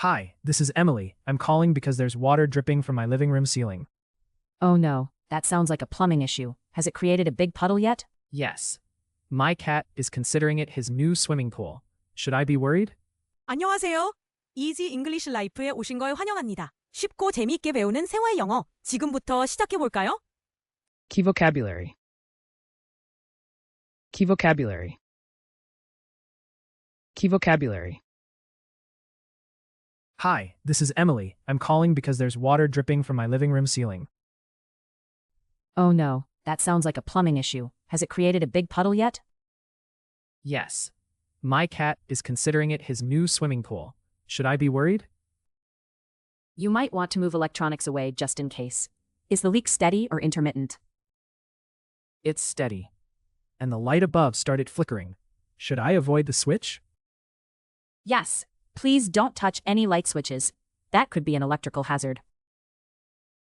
Hi, this is Emily. I'm calling because there's water dripping from my living room ceiling. Oh no, that sounds like a plumbing issue. Has it created a big puddle yet? Yes. My cat is considering it his new swimming pool. Should I be worried? 안녕하세요. Easy English Life에 오신 걸 환영합니다. 쉽고 재미있게 배우는 생활 영어. 지금부터 시작해 볼까요? Key vocabulary. Key vocabulary. Key vocabulary. Hi, this is Emily. I'm calling because there's water dripping from my living room ceiling. Oh no, that sounds like a plumbing issue. Has it created a big puddle yet? Yes. My cat is considering it his new swimming pool. Should I be worried? You might want to move electronics away just in case. Is the leak steady or intermittent? It's steady. And the light above started flickering. Should I avoid the switch? Yes. Please don't touch any light switches. That could be an electrical hazard.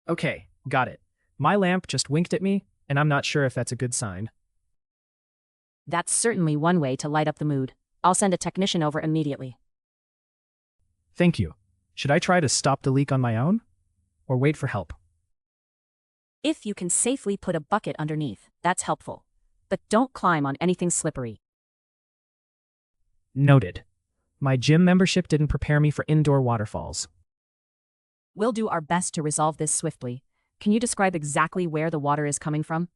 Okay, got it. My lamp just winked at me, and I'm not sure if that's a good sign. That's certainly one way to light up the mood. I'll send a technician over immediately. Thank you. Should I try to stop the leak on my own? Or wait for help? If you can safely put a bucket underneath, that's helpful. But don't climb on anything slippery. Noted. My gym membership didn't prepare me for indoor waterfalls. We'll do our best to resolve this swiftly. Can you describe exactly where the water is coming from?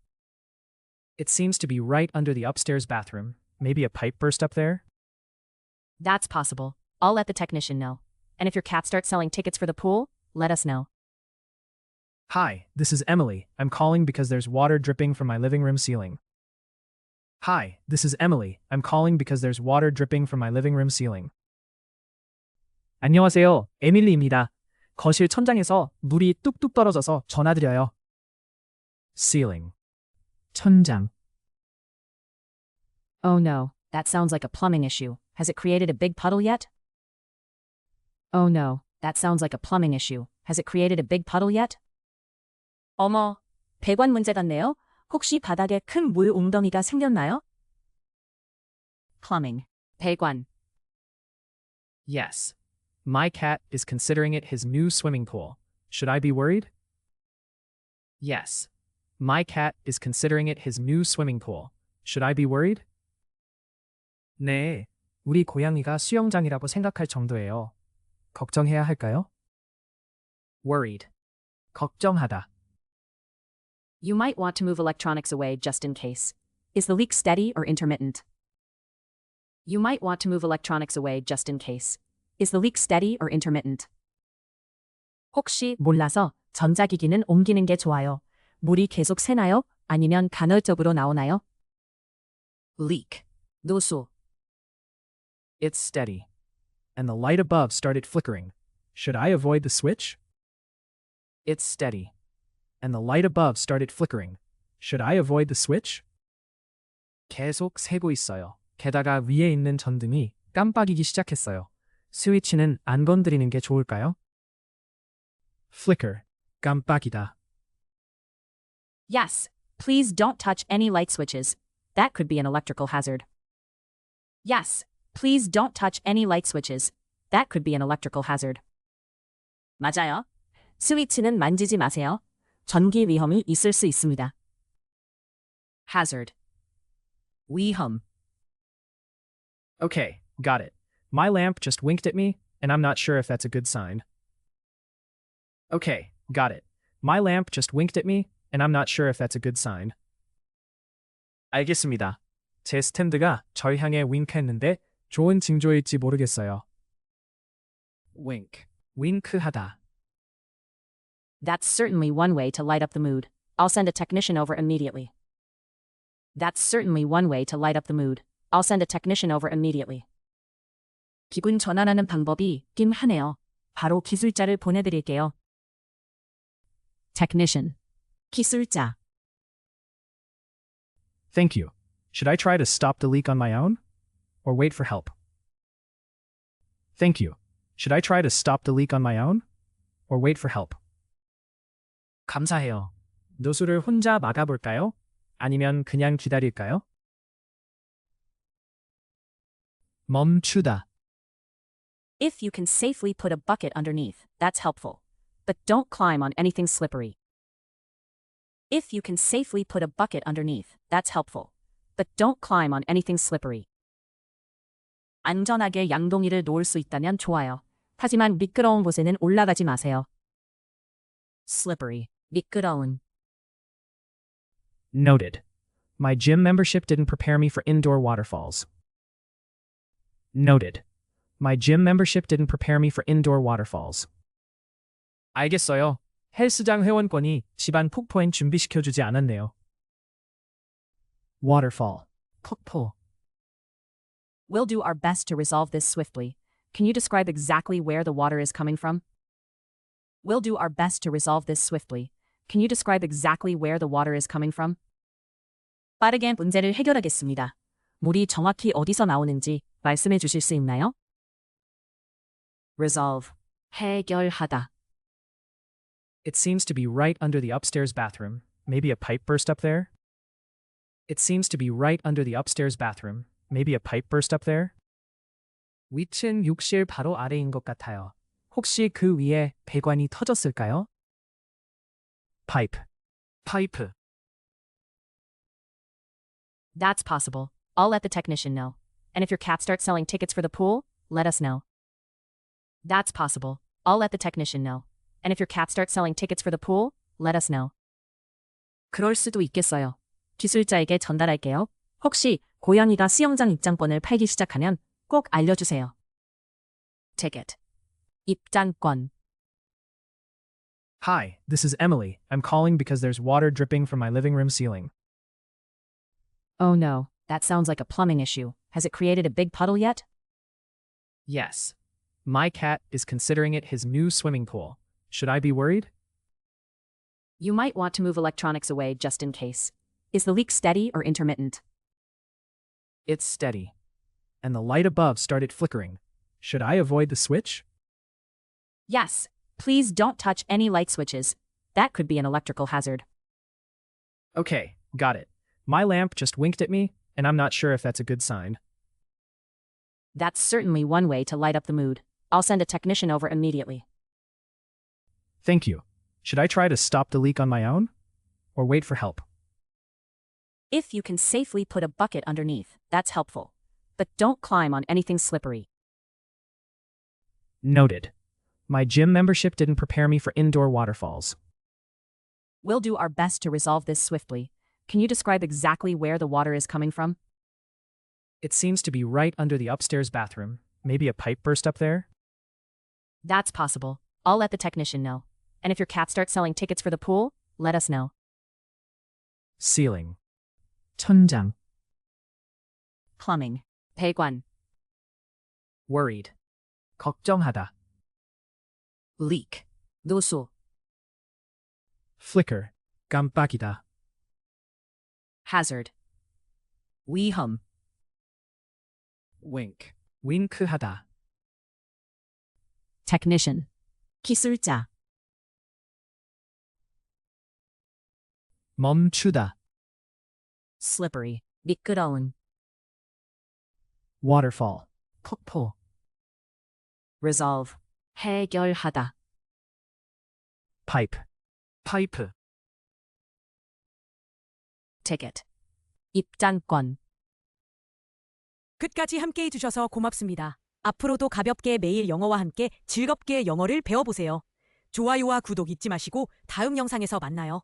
It seems to be right under the upstairs bathroom. Maybe a pipe burst up there? That's possible. I'll let the technician know. And if your cat starts selling tickets for the pool, let us know. Hi, this is Emily. I'm calling because there's water dripping from my living room ceiling. Hi, this is Emily. I'm calling because there's water dripping from my living room ceiling. 안녕하세요. 에밀리입니다. 거실 천장에서 물이 뚝뚝 떨어져서 전화드려요. Ceiling. 천장. Oh no, that sounds like a plumbing issue. Has it created a big puddle yet? Oh no, that sounds like a plumbing issue. Has it created a big puddle yet? 어머, 배관 문제 같네요. 혹시 바닥에 큰 물 웅덩이가 생겼나요? Plumbing. 배관. Yes. My cat is considering it his new swimming pool. Should I be worried? Yes. My cat is considering it his new swimming pool. Should I be worried? 네. 우리 고양이가 수영장이라고 생각할 정도예요. 걱정해야 할까요? Worried. 걱정하다. You might want to move electronics away just in case. Is the leak steady or intermittent? You might want to move electronics away just in case. Is the leak steady or intermittent? 혹시 몰라서 전자기기는 옮기는 게 좋아요. 물이 계속 새나요? 아니면 간헐적으로 나오나요? Leak. 노수. It's steady. And the light above started flickering. Should I avoid the switch? It's steady. And the light above started flickering. Should I avoid the switch? 계속 새고 있어요. 게다가 위에 있는 전등이 깜빡이기 시작했어요. 스위치는 안 건드리는 게 좋을까요? Flicker. 깜빡이다. Yes. Please don't touch any light switches. That could be an electrical hazard. Yes. Please don't touch any light switches. That could be an electrical hazard. 맞아요. 스위치는 만지지 마세요. 전기 위험이 있을 수 있습니다. Hazard. 위험. Okay, got it. My lamp just winked at me, and I'm not sure if that's a good sign. Okay, got it. My lamp just winked at me, and I'm not sure if that's a good sign. 알겠습니다. 제 스탠드가 절 향해 윙크했는데 좋은 징조일지 모르겠어요. Wink. 윙크하다. That's certainly one way to light up the mood. I'll send a technician over immediately. That's certainly one way to light up the mood. I'll send a technician over immediately. 기분 전환하는 방법이 있긴 하네요. 바로 기술자를 보내드릴게요. Technician. 기술자. Thank you. Should I try to stop the leak on my own? Or wait for help? Thank you. Should I try to stop the leak on my own? Or wait for help? 감사해요. 노수를 혼자 막아볼까요? 아니면 그냥 기다릴까요? 멈추다. If you can safely put a bucket underneath, that's helpful. But don't climb on anything slippery. If you can safely put a bucket underneath, that's helpful. But don't climb on anything slippery. 안전하게 양동이를 놓을 수 있다면 좋아요. 하지만 미끄러운 곳에는 올라가지 마세요. Slippery, 미끄러운. Noted. My gym membership didn't prepare me for indoor waterfalls. Noted. My gym membership didn't prepare me for indoor waterfalls. 알겠어요. 헬스장 회원권이 집안 폭포엔 준비시켜주지 않았네요. Waterfall. 폭포. We'll do our best to resolve this swiftly. Can you describe exactly where the water is coming from? We'll do our best to resolve this swiftly. Can you describe exactly where the water is coming from? 빠르게 문제를 해결하겠습니다. 물이 정확히 어디서 나오는지 말씀해 주실 수 있나요? Resolve. 해결하다. It seems to be right under the upstairs bathroom. Maybe a pipe burst up there? It seems to be right under the upstairs bathroom. Maybe a pipe burst up there? 위층 욕실 바로 아래인 것 같아요. 혹시 그 위에 배관이 터졌을까요? Pipe. 파이프. That's possible. I'll let the technician know. And if your cat starts selling tickets for the pool, let us know. That's possible. I'll let the technician know. And if your cat starts selling tickets for the pool, let us know. 그럴 수도 있겠어요. 기술자에게 전달할게요. 혹시 고양이가 수영장 입장권을 팔기 시작하면 꼭 알려주세요. Ticket. 입장권. Hi, this is Emily. I'm calling because there's water dripping from my living room ceiling. Oh no, that sounds like a plumbing issue. Has it created a big puddle yet? Yes. My cat is considering it his new swimming pool. Should I be worried? You might want to move electronics away just in case. Is the leak steady or intermittent? It's steady. And the light above started flickering. Should I avoid the switch? Yes. Please don't touch any light switches. That could be an electrical hazard. Okay, got it. My lamp just winked at me, and I'm not sure if that's a good sign. That's certainly one way to light up the mood. I'll send a technician over immediately. Thank you. Should I try to stop the leak on my own? Or wait for help? If you can safely put a bucket underneath, that's helpful. But don't climb on anything slippery. Noted. My gym membership didn't prepare me for indoor waterfalls. We'll do our best to resolve this swiftly. Can you describe exactly where the water is coming from? It seems to be right under the upstairs bathroom. Maybe a pipe burst up there? That's possible. I'll let the technician know. And if your cat starts selling tickets for the pool, let us know. Ceiling. 천장. Plumbing. 배관. Worried. 걱정하다. Leak. 노수. Flicker. 깜빡이다. Hazard. 위험. Wink. 윙크하다. Technician. 기술자. 멈추다. Slippery. 미끄러운. Waterfall. 폭포. Resolve. 해결하다. Pipe. 파이프. Ticket. 입장권. 끝까지 함께해 주셔서 고맙습니다. 앞으로도 가볍게 매일 영어와 함께 즐겁게 영어를 배워보세요. 좋아요와 구독 잊지 마시고 다음 영상에서 만나요.